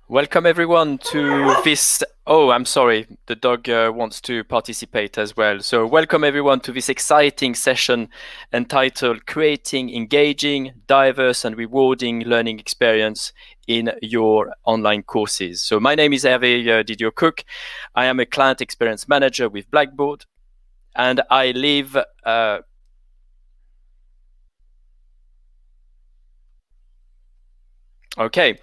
Welcome everyone to this. Oh, I'm sorry, the dog wants to participate as well. So welcome everyone to this exciting session entitled Creating Engaging, Diverse and Rewarding Learning Experience in Your Online Courses. So my name is Hervé Didier-Cook. I am a Client Experience Manager with Blackboard, and I live okay.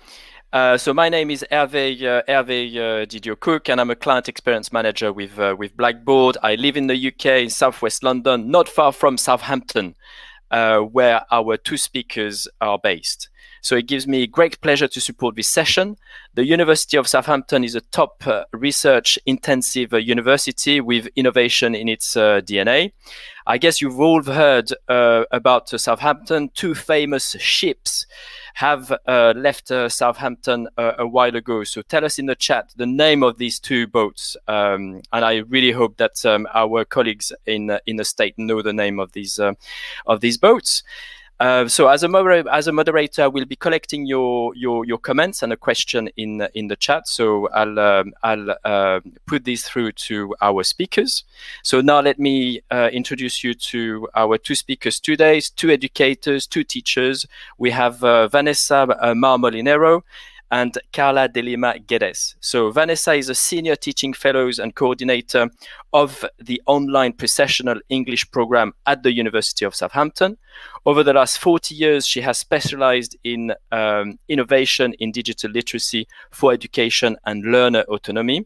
So my name is Hervé Didier-Cook, and I'm a Client Experience Manager with Blackboard. I live in the UK, in Southwest London, not far from Southampton, where our two speakers are based. So it gives me great pleasure to support this session. The University of Southampton is a top research-intensive university with innovation in its DNA. I guess you've all heard about Southampton. Two famous ships have left Southampton a while ago. So tell us in the chat the name of these two boats. And I really hope that our colleagues in the state know the name of these boats. So as a moderator, we'll be collecting your comments and a question in the chat. So I'll put these through to our speakers. So now let me introduce you to our two speakers today, two educators, two teachers. We have Vanessa Molinero and Carla de Lima Guerrez. So Vanessa is a senior teaching fellows and coordinator of the online processional English program at the University of Southampton. Over the last 40 years, she has specialized in innovation in digital literacy for education and learner autonomy.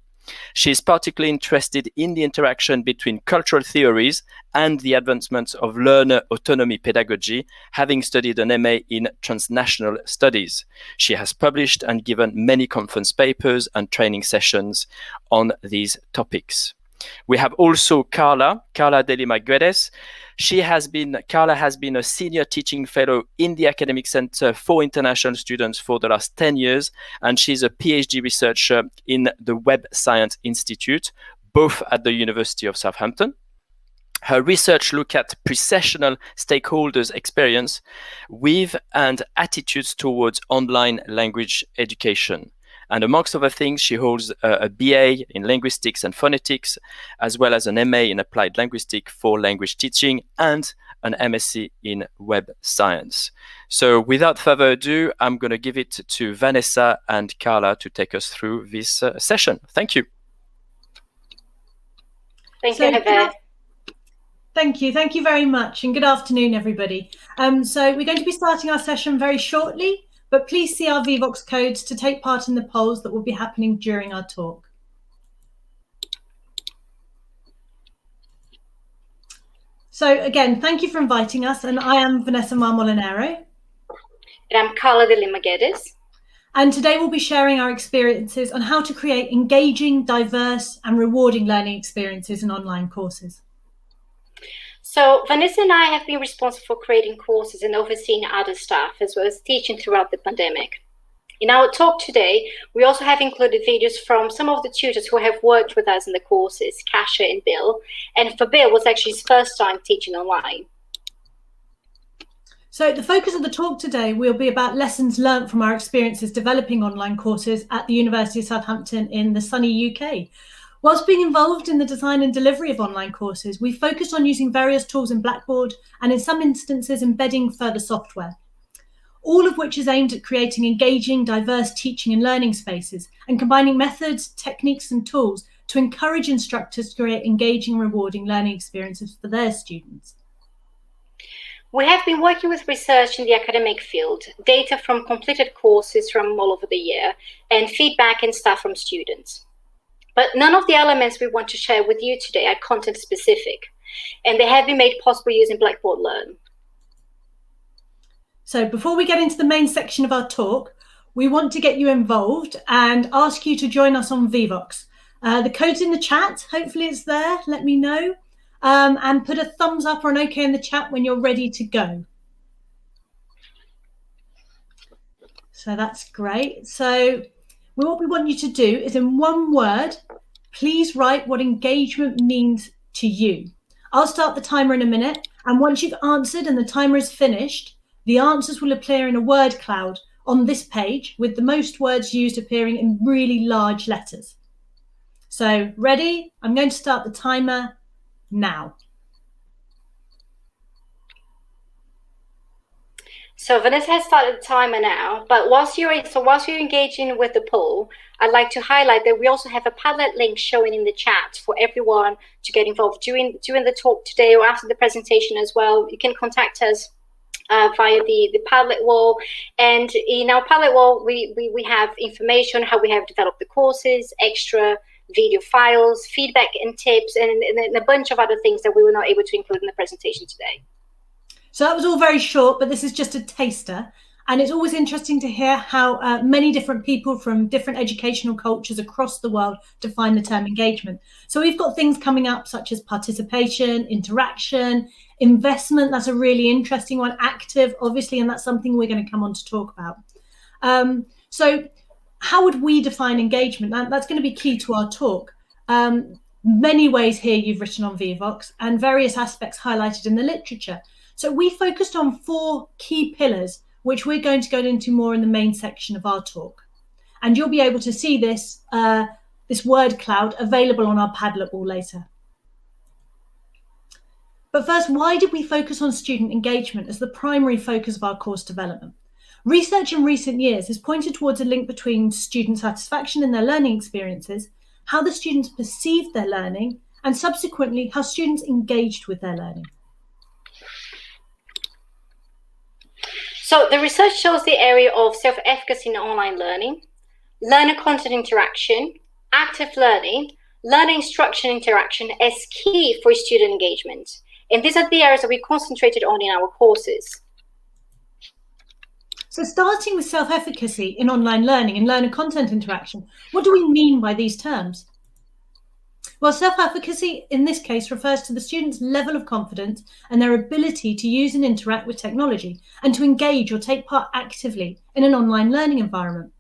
She is particularly interested in the interaction between cultural theories and the advancements of learner autonomy pedagogy, having studied an MA in transnational studies. She has published and given many conference papers and training sessions on these topics. We have also Carla de Lima Guerrez. Carla has been a senior teaching fellow in the Academic Center for International Students for the last 10 years, and she's a PhD researcher in the Web Science Institute, both at the University of Southampton. Her research looks at processional stakeholders' experience with and attitudes towards online language education. And amongst other things, she holds a BA in linguistics and phonetics, as well as an MA in applied linguistics for language teaching and an MSc in web science. So without further ado, I'm going to give it to Vanessa and Carla to take us through this session. Thank you. Thank you, Hervé. Thank you. Thank you very much. And good afternoon, everybody. So we're going to be starting our session very shortly, but please see our Vvox codes to take part in the polls that will be happening during our talk. So again, thank you for inviting us. And I am Vanessa Molinero. And I'm Carla de Lima Guerrez. And today we'll be sharing our experiences on how to create engaging, diverse and rewarding learning experiences in online courses. So Vanessa and I have been responsible for creating courses and overseeing other staff, as well as teaching throughout the pandemic. In our talk today, we also have included videos from some of the tutors who have worked with us in the courses, Kasia and Bill. And for Bill, it was actually his first time teaching online. So the focus of the talk today will be about lessons learned from our experiences developing online courses at the University of Southampton in the sunny UK. Whilst being involved in the design and delivery of online courses, we focused on using various tools in Blackboard and in some instances embedding further software, all of which is aimed at creating engaging, diverse teaching and learning spaces and combining methods, techniques and tools to encourage instructors to create engaging, rewarding learning experiences for their students. We have been working with research in the academic field, data from completed courses from all over the year, and feedback and stuff from students. But none of the elements we want to share with you today are content specific, and they have been made possible using Blackboard Learn. So before we get into the main section of our talk, we want to get you involved and ask you to join us on Vvox. The code's in the chat, hopefully it's there, let me know. And put a thumbs up or an OK in the chat when you're ready to go. So that's great. So what we want you to do is, in one word, please write what engagement means to you. I'll start the timer in a minute, and once you've answered and the timer is finished, the answers will appear in a word cloud on this page with the most words used appearing in really large letters. So ready? I'm going to start the timer now. So Vanessa has started the timer now, but whilst you're engaging with the poll, I'd like to highlight that we also have a Padlet link showing in the chat for everyone to get involved during the talk today or after the presentation as well. You can contact us via the Padlet wall, and in our Padlet wall we have information how we have developed the courses, extra video files, feedback and tips, and a bunch of other things that we were not able to include in the presentation today. So that was all very short, but this is just a taster. And it's always interesting to hear how many different people from different educational cultures across the world define the term engagement. So we've got things coming up such as participation, interaction, investment. That's a really interesting one. Active, obviously, and that's something we're going to come on to talk about. So how would we define engagement? That's going to be key to our talk. Many ways here you've written on Vivox and various aspects highlighted in the literature. So we focused on 4 key pillars, which we're going to go into more in the main section of our talk. And you'll be able to see this, this word cloud available on our Padlet wall later. But first, why did we focus on student engagement as the primary focus of our course development? Research in recent years has pointed towards a link between student satisfaction in their learning experiences, how the students perceived their learning, and subsequently how students engaged with their learning. So the research shows the area of self-efficacy in online learning, learner content interaction, active learning, learner instruction interaction as key for student engagement. And these are the areas that we concentrated on in our courses. So starting with self-efficacy in online learning and learner content interaction, what do we mean by these terms? Well, self-efficacy in this case refers to the student's level of confidence and their ability to use and interact with technology and to engage or take part actively in an online learning environment.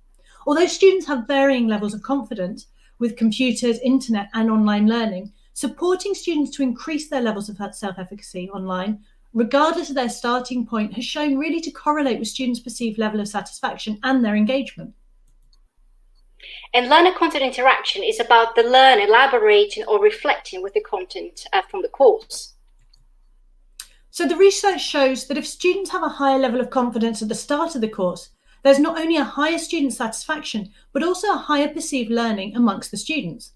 Although students have varying levels of confidence with computers, internet and online learning, supporting students to increase their levels of self-efficacy online, regardless of their starting point, has shown really to correlate with students' perceived level of satisfaction and their engagement. And learner content interaction is about the learner elaborating or reflecting with the content from the course. So the research shows that if students have a higher level of confidence at the start of the course, there's not only a higher student satisfaction, but also a higher perceived learning amongst the students.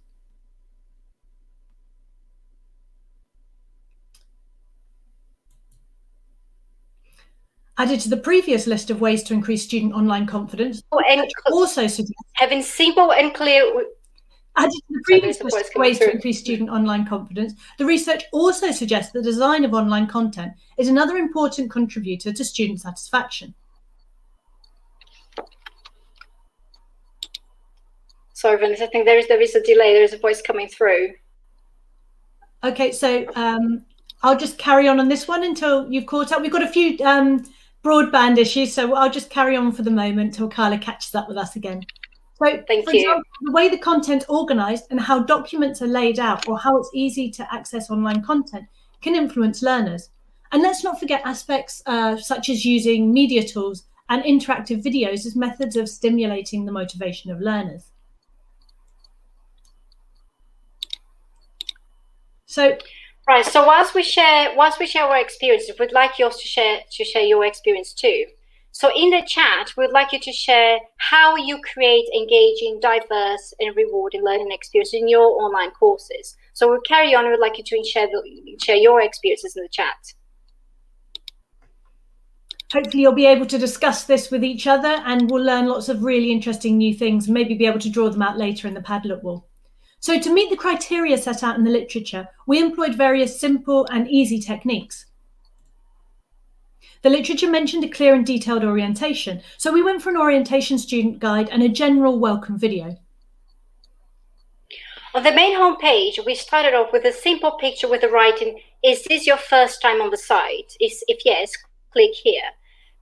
Added to the previous list of ways to increase student online confidence, also suggests having simple and clear. Added to the previous list of ways to increase student online confidence, the research also suggests the design of online content is another important contributor to student satisfaction. Sorry, Vanessa, I think there is a delay. There is a voice coming through. Okay, so I'll just carry on this one until you've caught up. We've got a few broadband issues, so I'll just carry on for the moment till Carla catches up with us again. So, Thank for you. example, the way the content's organised and how documents are laid out or how it's easy to access online content can influence learners. And let's not forget aspects such as using media tools and interactive videos as methods of stimulating the motivation of learners. So, right. So whilst we share our experiences, we'd like you to share your experience too. So in the chat, we'd like you to share how you create engaging, diverse, and rewarding learning experiences in your online courses. So we'll carry on. We'd like you to share your experiences in the chat. Hopefully you'll be able to discuss this with each other and we'll learn lots of really interesting new things, maybe be able to draw them out later in the Padlet wall. So to meet the criteria set out in the literature, we employed various simple and easy techniques. The literature mentioned a clear and detailed orientation, so we went for an orientation student guide and a general welcome video. On the main homepage, we started off with a simple picture with the writing, "Is this your first time on the site? If yes, click here."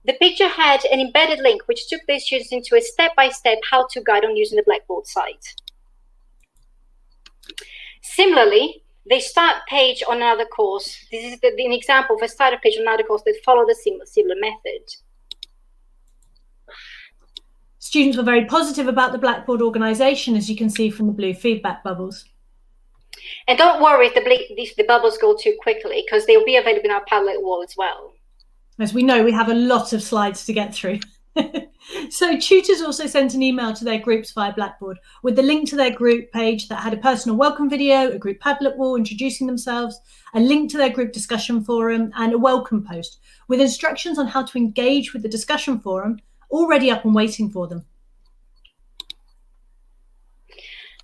The picture had an embedded link which took the students into a step-by-step how-to guide on using the Blackboard site. Similarly, the start page on another course, this is an example of a starter page on another course that follow the similar method. Students were very positive about the Blackboard organisation, as you can see from the blue feedback bubbles. And don't worry if the bubbles go too quickly, because they'll be available in our Padlet wall as well. As we know, we have a lot of slides to get through. So tutors also sent an email to their groups via Blackboard with the link to their group page that had a personal welcome video, a group Padlet wall introducing themselves, a link to their group discussion forum, and a welcome post with instructions on how to engage with the discussion forum already up and waiting for them.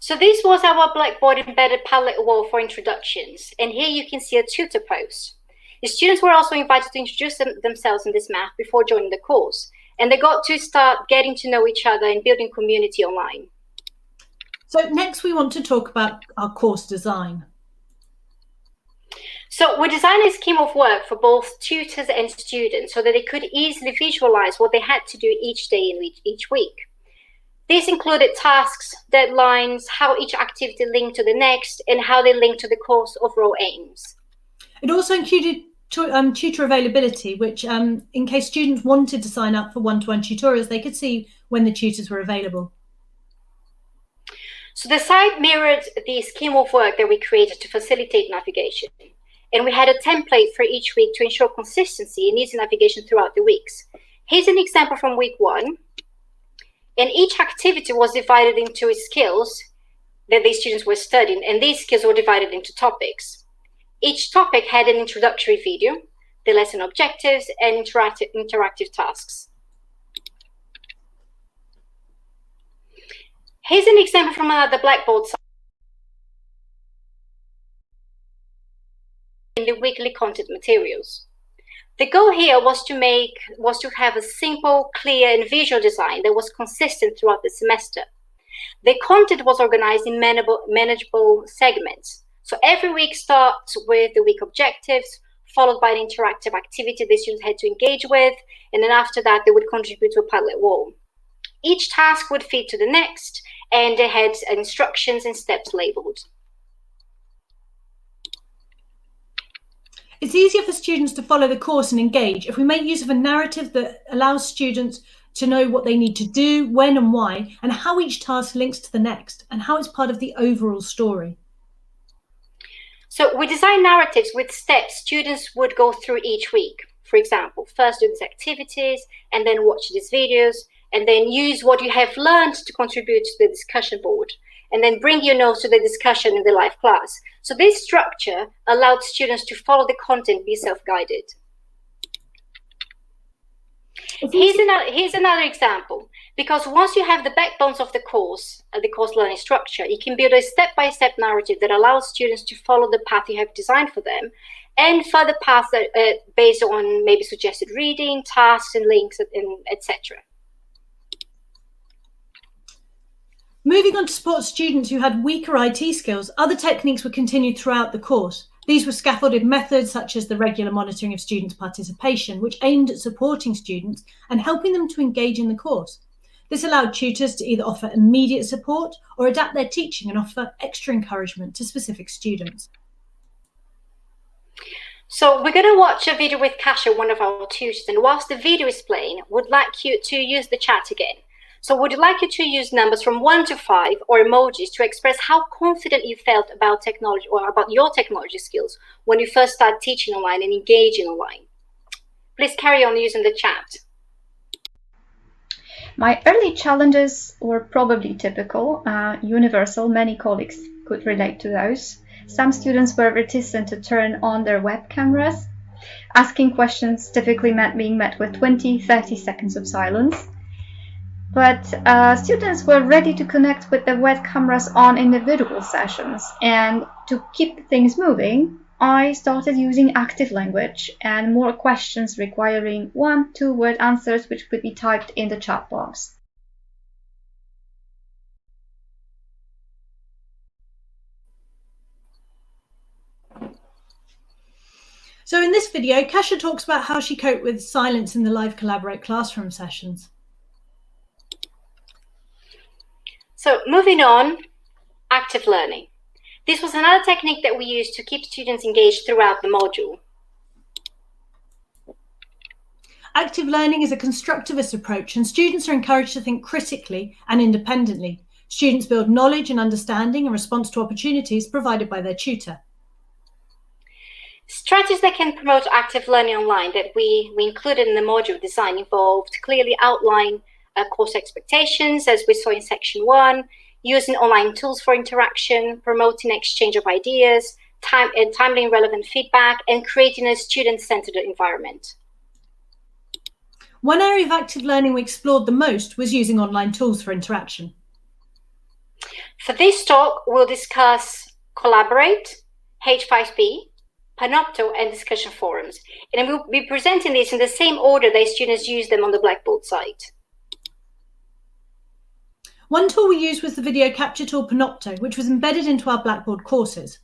So this was our Blackboard embedded Padlet wall for introductions. And here you can see a tutor post. The students were also invited to introduce themselves in this map before joining the course. And they got to start getting to know each other and building community online. So next we want to talk about our course design. So we designed a scheme of work for both tutors and students so that they could easily visualize what they had to do each day and each week. This included tasks, deadlines, how each activity linked to the next, and how they linked to the course overall aims. It also included tutor availability, which in case students wanted to sign up for one-to-one tutors, they could see when the tutors were available. So the site mirrored the scheme of work that we created to facilitate navigation. And we had a template for each week to ensure consistency and easy navigation throughout the weeks. Here's an example from week 1. And each activity was divided into skills that the students were studying, and these skills were divided into topics. Each topic had an introductory video, the lesson objectives, and interactive tasks. Here's an example from another Blackboard site in the weekly content materials. The goal here was to have a simple, clear, and visual design that was consistent throughout the semester. The content was organized in manageable segments. So every week starts with the week objectives, followed by an interactive activity the students had to engage with, and then after that, they would contribute to a Padlet wall. Each task would feed to the next, and they had instructions and steps labeled. It's easier for students to follow the course and engage if we make use of a narrative that allows students to know what they need to do, when and why, and how each task links to the next, and how it's part of the overall story. So we designed narratives with steps students would go through each week. For example, first do these activities, and then watch these videos, and then use what you have learned to contribute to the discussion board, and then bring your notes to the discussion in the live class. So this structure allowed students to follow the content, be self-guided. Here's another example, because once you have the backbones of the course learning structure, you can build a step-by-step narrative that allows students to follow the path you have designed for them, and further paths that based on maybe suggested reading, tasks, and links, and etc. Moving on to support students who had weaker IT skills, other techniques were continued throughout the course. These were scaffolded methods such as the regular monitoring of students' participation, which aimed at supporting students and helping them to engage in the course. This allowed tutors to either offer immediate support or adapt their teaching and offer extra encouragement to specific students. So we're going to watch a video with Kasia, one of our tutors, and whilst the video is playing, would like you to use the chat again. So would you like you to use numbers from 1 to 5 or emojis to express how confident you felt about technology or about your technology skills when you first started teaching online and engaging online? Please carry on using the chat. My early challenges were probably typical, universal. Many colleagues could relate to those. Some students were reticent to turn on their web cameras. Asking questions typically meant being met with 20-30 seconds of silence. But students were ready to connect with their web cameras on individual sessions. And to keep things moving, I started using active language and more questions requiring 1-2 word answers, which could be typed in the chat box. So in this video, Kasia talks about how she coped with silence in the live Collaborate classroom sessions. So moving on, active learning. This was another technique that we used to keep students engaged throughout the module. Active learning is a constructivist approach, and students are encouraged to think critically and independently. Students build knowledge and understanding in response to opportunities provided by their tutor. Strategies that can promote active learning online that we included in the module design involved clearly outline course expectations, as we saw in section 1, using online tools for interaction, promoting exchange of ideas, timely and relevant feedback, and creating a student-centered environment. One area of active learning we explored the most was using online tools for interaction. For this talk, we'll discuss Collaborate, H5P, Panopto, and discussion forums. And we'll be presenting these in the same order that students use them on the Blackboard site. One tool we used was the video capture tool Panopto, which was embedded into our Blackboard courses.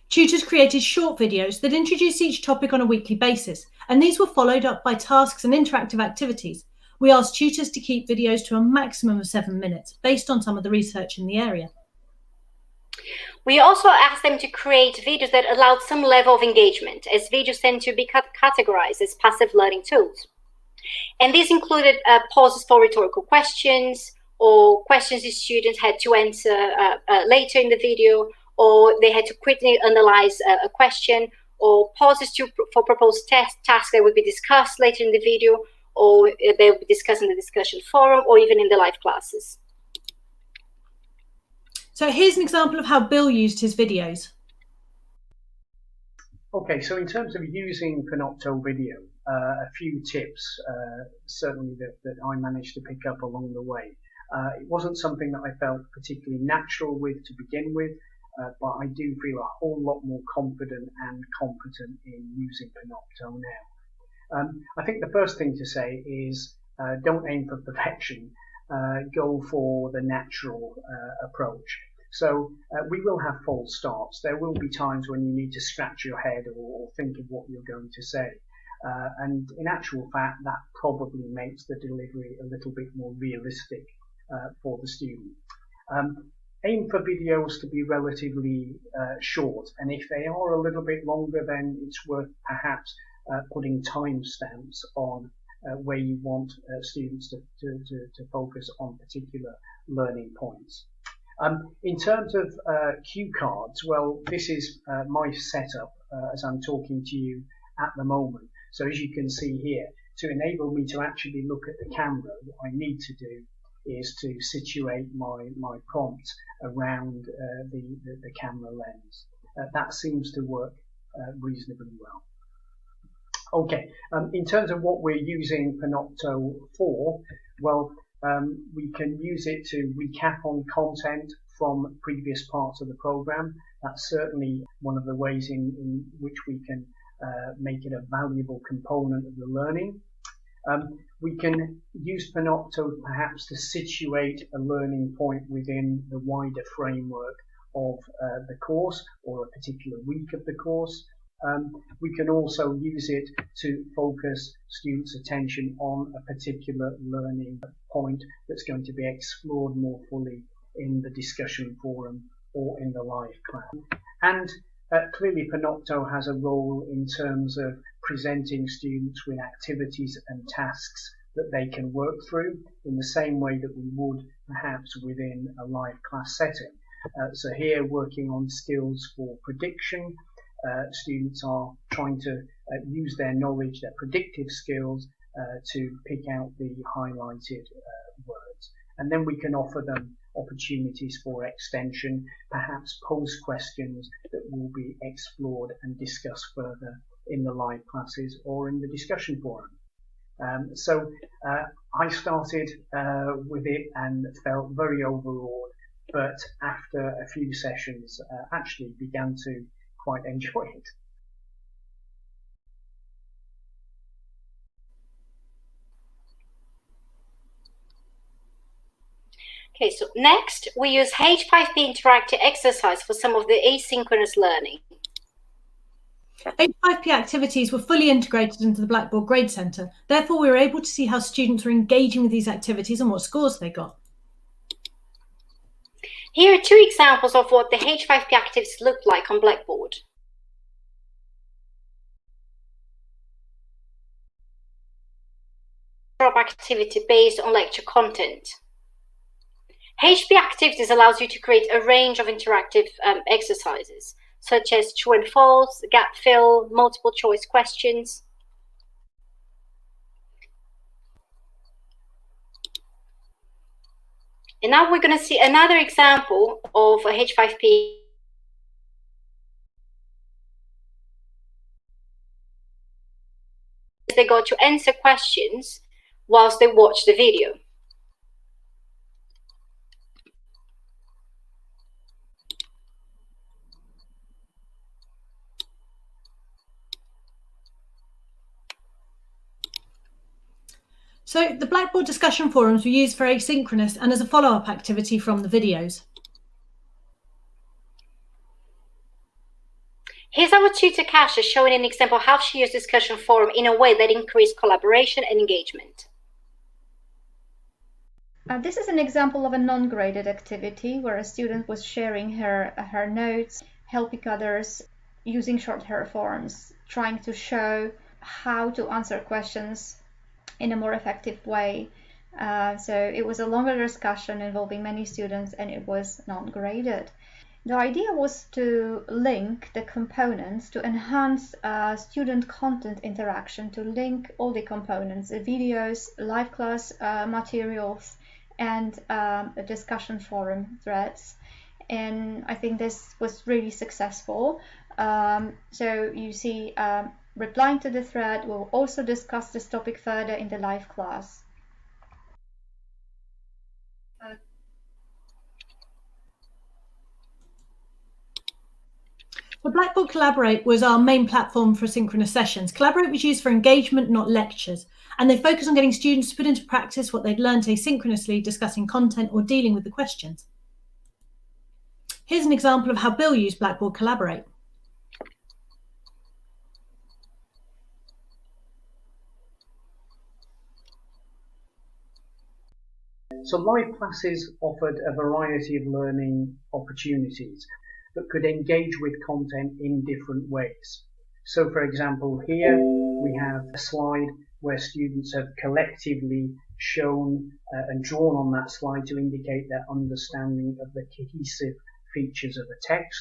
Tutors created short videos that introduced each topic on a weekly basis, and these were followed up by tasks and interactive activities. We asked tutors to keep videos to a maximum of 7 minutes, based on some of the research in the area. We also asked them to create videos that allowed some level of engagement, as videos tend to be categorized as passive learning tools. And these included pauses for rhetorical questions, or questions the students had to answer later in the video, or they had to quickly analyze a question, or pauses for proposed tasks that would be discussed later in the video, or they will be discussed in the discussion forum, or even in the live classes. So here's an example of how Bill used his videos. Okay, so in terms of using Panopto video, a few tips certainly that I managed to pick up along the way. It wasn't something that I felt particularly natural with to begin with, but I do feel a whole lot more confident and competent in using Panopto now. I think the first thing to say is don't aim for perfection, go for the natural approach. So we will have false starts. There will be times when you need to scratch your head or think of what you're going to say. And in actual fact, that probably makes the delivery a little bit more realistic for the student. Aim for videos to be relatively short, and if they are a little bit longer, then it's worth perhaps putting timestamps on where you want students to focus on particular learning points. In terms of cue cards, well, this is my setup as I'm talking to you at the moment. So as you can see here, to enable me to actually look at the camera, what I need to do is to situate my prompt around the camera lens. That seems to work reasonably well. Okay, in terms of what we're using Panopto for, well, we can use it to recap on content from previous parts of the program. That's certainly one of the ways in which we can make it a valuable component of the learning. We can use Panopto perhaps to situate a learning point within the wider framework of the course or a particular week of the course. We can also use it to focus students' attention on a particular learning point that's going to be explored more fully in the discussion forum or in the live class. And clearly Panopto has a role in terms of presenting students with activities and tasks that they can work through in the same way that we would perhaps within a live class setting. So here, working on skills for prediction, students are trying to use their knowledge, their predictive skills, to pick out the highlighted words. And then we can offer them opportunities for extension, perhaps pose questions that will be explored and discussed further in the live classes or in the discussion forum. So I started with it and felt very overawed, but after a few sessions actually began to quite enjoy it. Okay, so next we use H5P interactive exercise for some of the asynchronous learning. H5P activities were fully integrated into the Blackboard Grade Centre. Therefore, we were able to see how students were engaging with these activities and what scores they got. Here are two examples of what the H5P activities look like on Blackboard. activity based on lecture content. HB Activities allows you to create a range of interactive exercises, such as true and false, gap fill, multiple choice questions. And now we're going to see another example of a H5P. They got to answer questions whilst they watch the video. So the Blackboard discussion forums were used for asynchronous and as a follow-up activity from the videos. Here's our tutor Kasia showing an example of how she used discussion forum in a way that increased collaboration and engagement. This is an example of a non-graded activity where a student was sharing her notes, helping others, using shorthand forms, trying to show how to answer questions in a more effective way. So it was a longer discussion involving many students, and it was non-graded. The idea was to link the components to enhance student content interaction, to link all the components, the videos, live class materials, and a discussion forum threads. And I think this was really successful. So you see, replying to the thread, we'll also discuss this topic further in the live class. Well, Blackboard Collaborate was our main platform for synchronous sessions. Collaborate was used for engagement, not lectures, and they focus on getting students to put into practice what they'd learned asynchronously, discussing content or dealing with the questions. Here's an example of how Bill used Blackboard Collaborate. So live classes offered a variety of learning opportunities that could engage with content in different ways. So for example, here we have a slide where students have collectively shown and drawn on that slide to indicate their understanding of the cohesive features of a text.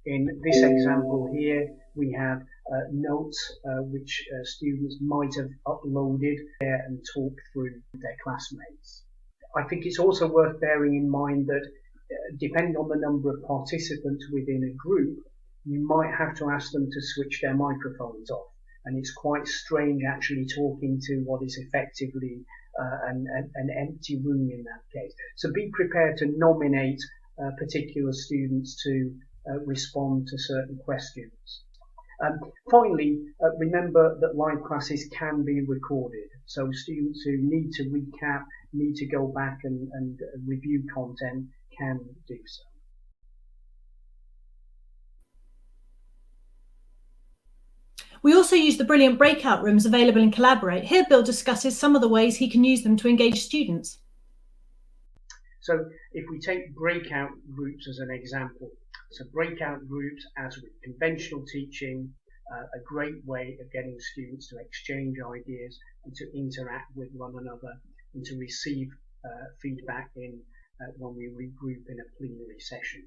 In this example here, we have notes which students might have uploaded there and talked through with their classmates. I think it's also worth bearing in mind that depending on the number of participants within a group, you might have to ask them to switch their microphones off. And it's quite strange actually talking to what is effectively an empty room in that case. So be prepared to nominate particular students to respond to certain questions. Finally, remember that live classes can be recorded. So students who need to recap, need to go back and review content can do so. We also use the brilliant breakout rooms available in Collaborate. Here Bill discusses some of the ways he can use them to engage students. So if we take breakout groups as an example, so breakout groups, as with conventional teaching, a great way of getting students to exchange ideas and to interact with one another and to receive feedback when we regroup in a plenary session.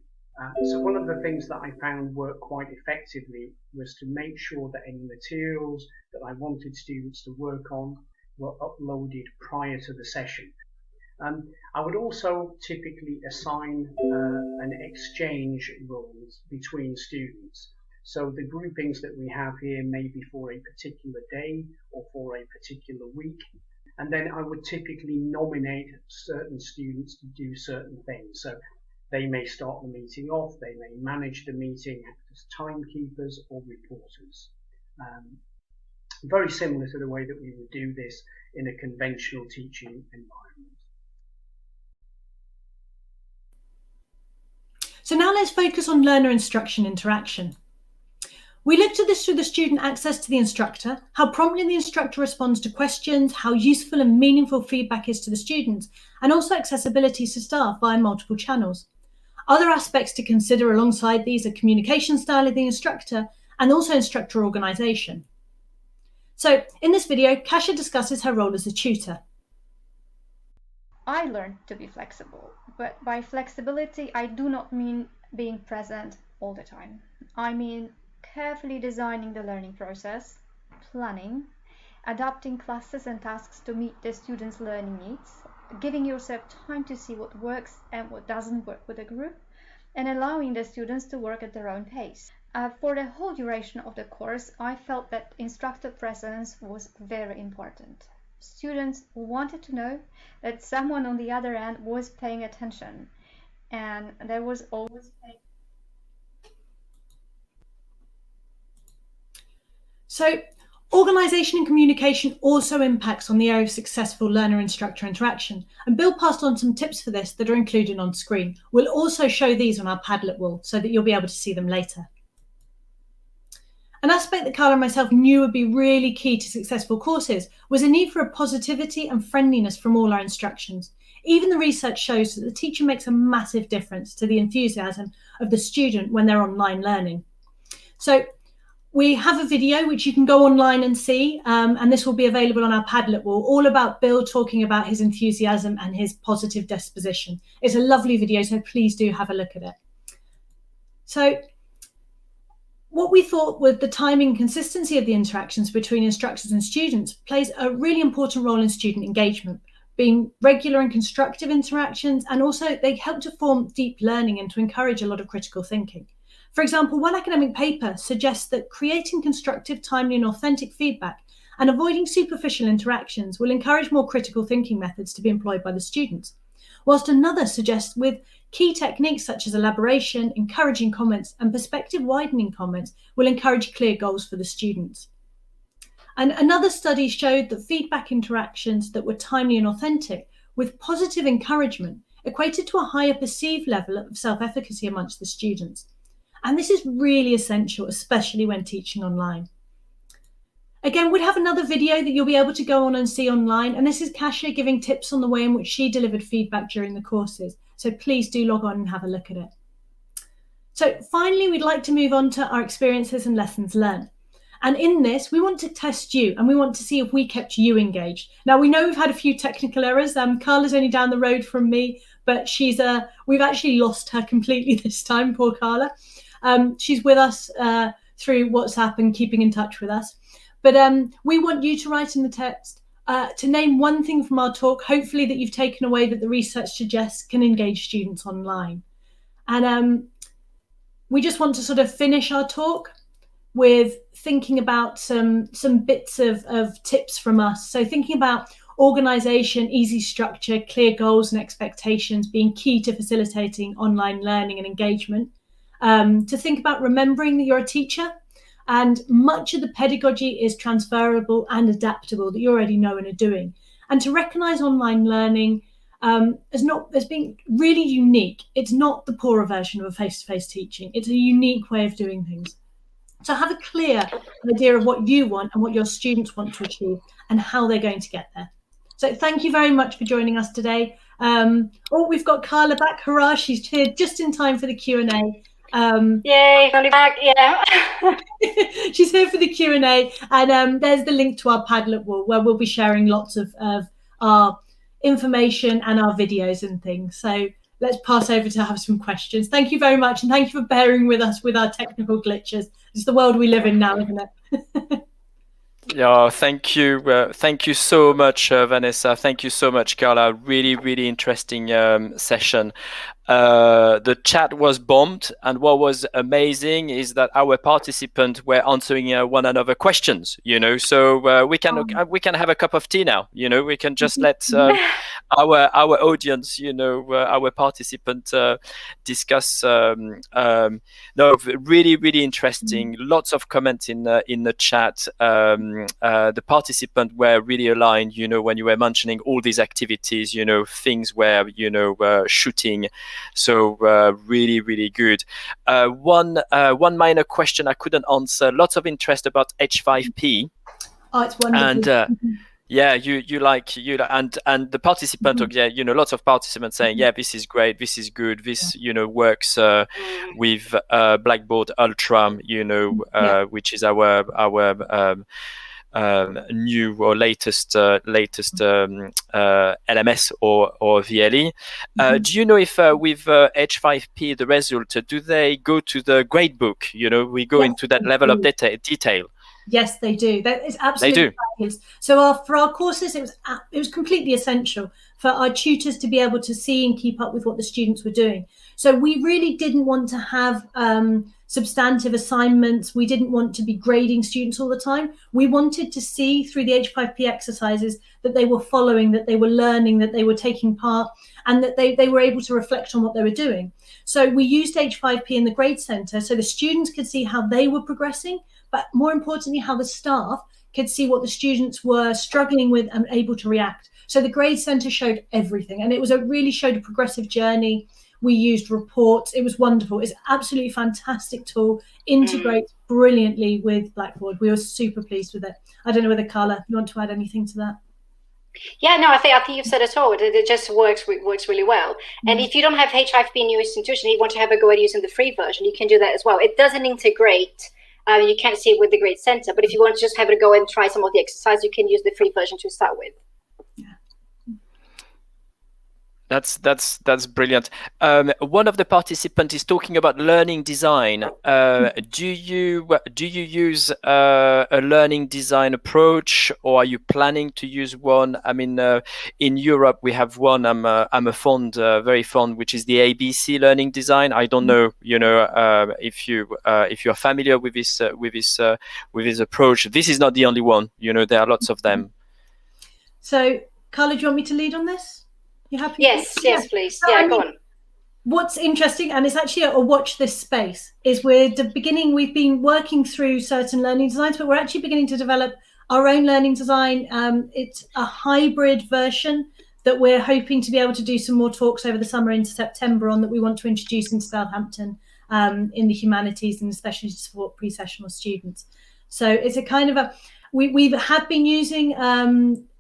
So one of the things that I found worked quite effectively was to make sure that any materials that I wanted students to work on were uploaded prior to the session. I would also typically assign an exchange roles between students. So the groupings that we have here may be for a particular day or for a particular week. And then I would typically nominate certain students to do certain things. So they may start the meeting off, they may manage the meeting, act as timekeepers or reporters. Very similar to the way that we would do this in a conventional teaching environment. So now let's focus on learner-instruction interaction. We looked at this through the student access to the instructor, how promptly the instructor responds to questions, how useful and meaningful feedback is to the students, and also accessibility to staff via multiple channels. Other aspects to consider alongside these are communication style of the instructor and also instructor organisation. So in this video, Kasia discusses her role as a tutor. I learned to be flexible, but by flexibility, I do not mean being present all the time. I mean carefully designing the learning process, planning, adapting classes and tasks to meet the students' learning needs, giving yourself time to see what works and what doesn't work with a group, and allowing the students to work at their own pace. For the whole duration of the course, I felt that instructor presence was very important. Students wanted to know that someone on the other end was paying attention, and there was always So organisation and communication also impacts on the area of successful learner-instructor interaction. And Bill passed on some tips for this that are included on screen. We'll also show these on our Padlet wall so that you'll be able to see them later. An aspect that Carla and myself knew would be really key to successful courses was a need for a positivity and friendliness from all our instructions. Even the research shows that the teacher makes a massive difference to the enthusiasm of the student when they're online learning. So we have a video which you can go online and see, and this will be available on our Padlet wall, all about Bill talking about his enthusiasm and his positive disposition. It's a lovely video, so please do have a look at it. So what we thought with the timing and consistency of the interactions between instructors and students plays a really important role in student engagement, being regular and constructive interactions, and also they help to form deep learning and to encourage a lot of critical thinking. For example, one academic paper suggests that creating constructive, timely and authentic feedback and avoiding superficial interactions will encourage more critical thinking methods to be employed by the students, whilst another suggests with key techniques such as elaboration, encouraging comments and perspective widening comments will encourage clear goals for the students. And another study showed that feedback interactions that were timely and authentic with positive encouragement equated to a higher perceived level of self-efficacy amongst the students. And this is really essential, especially when teaching online. Again, we'd have another video that you'll be able to go on and see online. And this is Kasia giving tips on the way in which she delivered feedback during the courses. So please do log on and have a look at it. So finally, we'd like to move on to our experiences and lessons learned. And in this, we want to test you and we want to see if we kept you engaged. Now, we know we've had a few technical errors. Carla's only down the road from me, but we've actually lost her completely this time, poor Carla. She's with us through WhatsApp and keeping in touch with us. But we want you to write in the text to name one thing from our talk, hopefully that you've taken away that the research suggests can engage students online. And we just want to sort of finish our talk with thinking about some bits of tips from us. So thinking about organisation, easy structure, clear goals and expectations being key to facilitating online learning and engagement. To think about remembering that you're a teacher and much of the pedagogy is transferable and adaptable that you already know and are doing. And to recognise online learning as being really unique. It's not the poorer version of a face-to-face teaching. It's a unique way of doing things. So have a clear idea of what you want and what your students want to achieve and how they're going to get there. So thank you very much for joining us today. We've got Carla back. Hurrah, she's here just in time for the Q&A. Yay, I'm back, yeah. She's here for the Q&A, and there's the link to our Padlet wall where we'll be sharing lots of our information and our videos and things. So let's pass over to have some questions. Thank you very much, and thank you for bearing with us with our technical glitches. It's the world we live in now, isn't it? Yeah, thank you. Thank you so much, Vanessa. Thank you so much, Carla. Really, really interesting session. The chat was bombed, and what was amazing is that our participants were answering one another questions. So we can have a cup of tea now. We can just let our audience, our participants discuss. No, really, really interesting. Lots of comments in the chat. The participants were really aligned. When you were mentioning all these activities, things were shooting. So really, really good. One minor question I couldn't answer. Lots of interest about H5P. Oh, it's wonderful. And yeah, you like and the participant, lots of participants saying, yeah, this is great, this is good, this works with Blackboard Ultra, which is our new or latest LMS or VLE. Do you know if with H5P the result, do they go to the grade book? We go into that level of detail. Yes, they do. That is absolutely fabulous. So for our courses, it was completely essential for our tutors to be able to see and keep up with what the students were doing. So we really didn't want to have substantive assignments. We didn't want to be grading students all the time. We wanted to see through the H5P exercises that they were following, that they were learning, that they were taking part, and that they were able to reflect on what they were doing. So we used H5P in the Grade Centre so the students could see how they were progressing, but more importantly, how the staff could see what the students were struggling with and able to react. So the Grade Centre showed everything, and it really showed a progressive journey. We used reports. It was wonderful. It's an absolutely fantastic tool, integrates brilliantly with Blackboard. We were super pleased with it. I don't know whether, Carla, you want to add anything to that? Yeah, no, I think you've said it all. It just works really well. And if you don't have H5P in your institution, you want to have a go at using the free version, you can do that as well. It doesn't integrate. You can't see it with the Grade Centre, but if you want to just have it go and try some of the exercise, you can use the free version to start with. That's brilliant. One of the participants is talking about learning design. Do you use a learning design approach, or are you planning to use one? I mean, in Europe we have one. I'm very fond, which is the ABC learning design. I don't know, if you're familiar with this approach. This is not the only one. There are lots of them. So, Carla, do you want me to lead on this? You happy? Yes, please. Yeah, go on. What's interesting, and it's actually a watch this space, is we've been working through certain learning designs, but we're actually beginning to develop our own learning design. It's a hybrid version that we're hoping to be able to do some more talks over the summer into September on, that we want to introduce into Southampton in the humanities, and especially to support pre-sessional students. So it's a kind of we have been using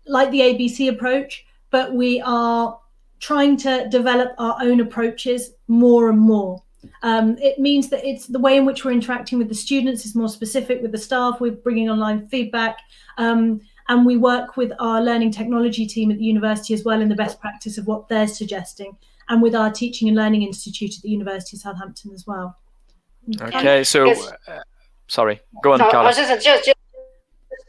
like the ABC approach, but we are trying to develop our own approaches more and more. It means that it's the way in which we're interacting with the students is more specific with the staff. We're bringing online feedback, and we work with our learning technology team at the university as well in the best practice of what they're suggesting, and with our Teaching and Learning Institute at the University of Southampton as well. Okay, so sorry, go on, Carla.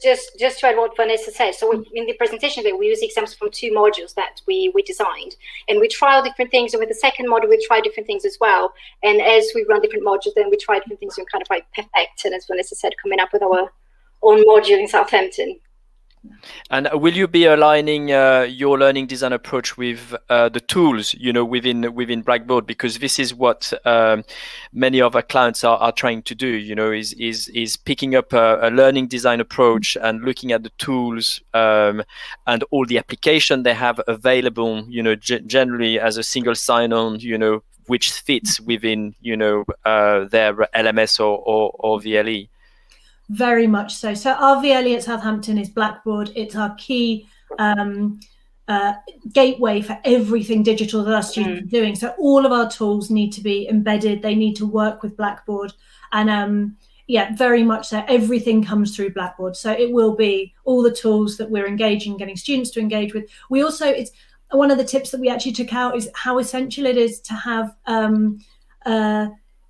Just to add what Vanessa said, so in the presentation that we use examples from 2 modules that we designed, and we trial different things, and with the second module we try different things as well, and as we run different modules, then we try different things and kind of like perfect, and as Vanessa said, coming up with our own module in Southampton. And will you be aligning your learning design approach with the tools, within Blackboard? Because this is what many of our clients are trying to do. Is picking up a learning design approach and looking at the tools and all the application they have available. Generally as a single sign-on. Which fits within their LMS or VLE. Very much so. So our VLE at Southampton is Blackboard. It's our key gateway for everything digital that our students are doing. So all of our tools need to be embedded. They need to work with Blackboard. And very much so. Everything comes through Blackboard. So it will be all the tools that we're getting students to engage with. We also, it's one of the tips that we actually took out is how essential it is to have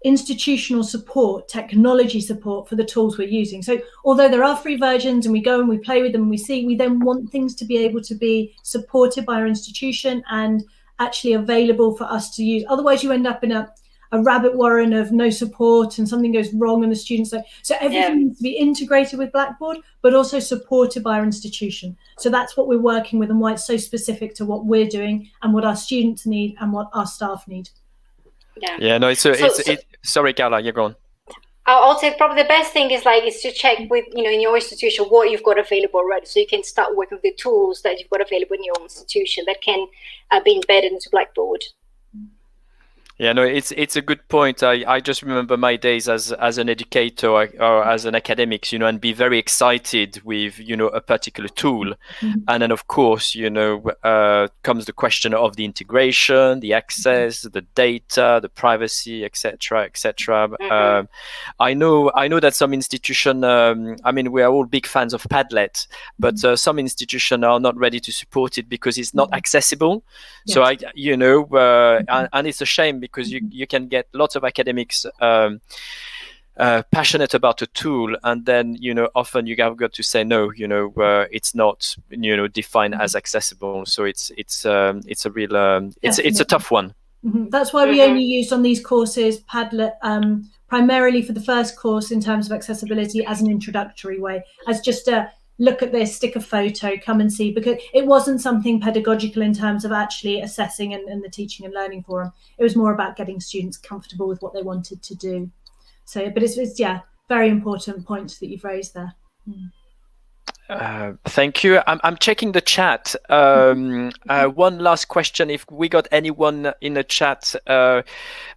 institutional support, technology support for the tools we're using. So although there are free versions and we go and we play with them, we then want things to be able to be supported by our institution and actually available for us to use. Otherwise you end up in a rabbit warren of no support and something goes wrong and the students so everything needs to be integrated with Blackboard, but also supported by our institution. So that's what we're working with and why it's so specific to what we're doing and what our students need and what our staff need. Sorry, Carla, you're going. I'll say probably the best thing is to check with, in your institution what you've got available already. So you can start working with the tools that you've got available in your institution that can be embedded into Blackboard. Yeah, no, it's a good point. I just remember my days as an educator or as an academics, and be very excited with, a particular tool. And then, of course, comes the question of the integration, the access, the data, the privacy, etc., etc. I know that some institution, we are all big fans of Padlet, but some institutions are not ready to support it because it's not accessible. Yes. So and it's a shame, because you can get lots of academics passionate about a tool, and then often you have got to say no. It's not defined as accessible. So it's a real it's a tough one. That's why we only used on these courses Padlet primarily for the first course in terms of accessibility as an introductory way, as just a look at this, stick a photo, come and see, because it wasn't something pedagogical in terms of actually assessing and the teaching and learning forum. It was more about getting students comfortable with what they wanted to do. So, but it's very important points that you've raised there. Thank you. I'm checking the chat. One last question. If we got anyone in the chat,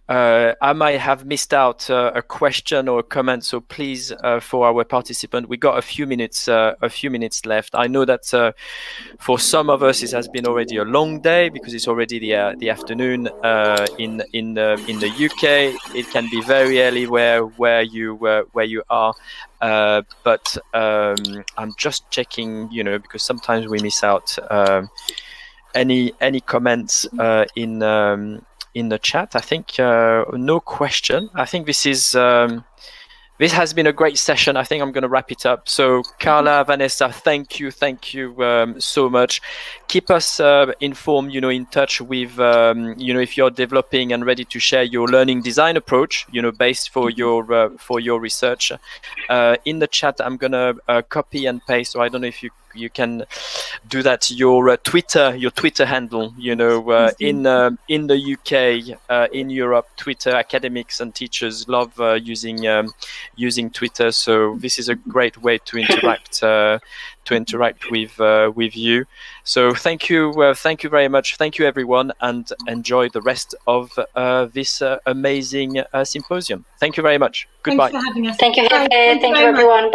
I might have missed out a question or a comment. So please, for our participant, we got a few minutes left. I know that for some of us, it has been already a long day because it's already the afternoon in the UK. It can be very early where you are. But I'm just checking, because sometimes we miss out any comments in the chat. I think no question. I think this has been a great session. I think I'm going to wrap it up. So Carla, Vanessa, thank you so much. Keep us informed, in touch with, if you're developing and ready to share your learning design approach, based for your research. In the chat, I'm going to copy and paste. So I don't know if you can do that. Your Twitter handle, in the UK, in Europe, Twitter academics and teachers love using Twitter. So this is a great way to interact with you. So thank you very much. Thank you, everyone, and enjoy the rest of this amazing symposium. Thank you very much. Goodbye. Thanks for having us. Thank you, Bye. Thank you everyone.